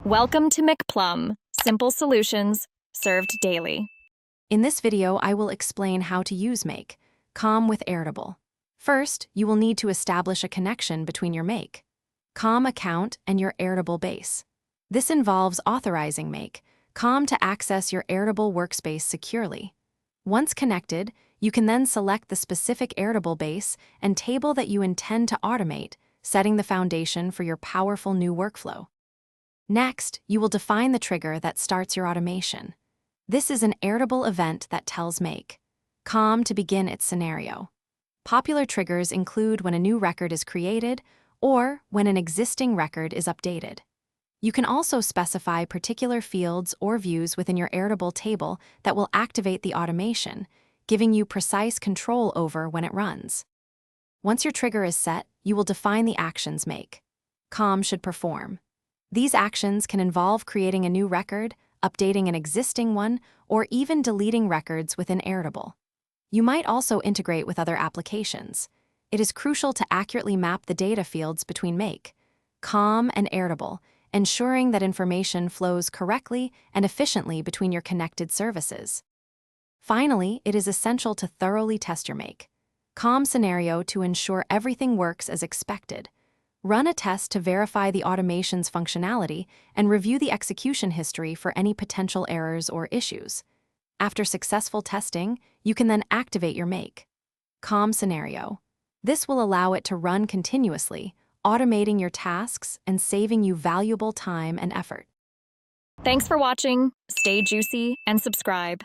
Welcome to McPlum, simple solutions served daily. In this video, I will explain how to use Make Calm with Airtable. First, you will need to establish a connection between your Make Calm account and your Airtable base. This involves authorizing Make Calm to access your Airtable workspace securely. Once connected, you can then select the specific Airtable base and table that you intend to automate, setting the foundation for your powerful new workflow. Next, you will define the trigger that starts your automation. This is an Airtable event that tells Make Calm to begin its scenario. Popular triggers include when a new record is created or when an existing record is updated. You can also specify particular fields or views within your Airtable table that will activate the automation, giving you precise control over when it runs. Once your trigger is set, you will define the actions Make Calm should perform. These actions can involve creating a new record, updating an existing one, or even deleting records within Airtable. You might also integrate with other applications. It is crucial to accurately map the data fields between Make Calm and Airtable, ensuring that information flows correctly and efficiently between your connected services. Finally, it is essential to thoroughly test your Make Calm scenario to ensure everything works as expected. Run a test to verify the automation's functionality and review the execution history for any potential errors or issues. After successful testing, you can then activate your Make Calm scenario. This will allow it to run continuously, automating your tasks and saving you valuable time and effort. Thanks for watching. Stay juicy and subscribe.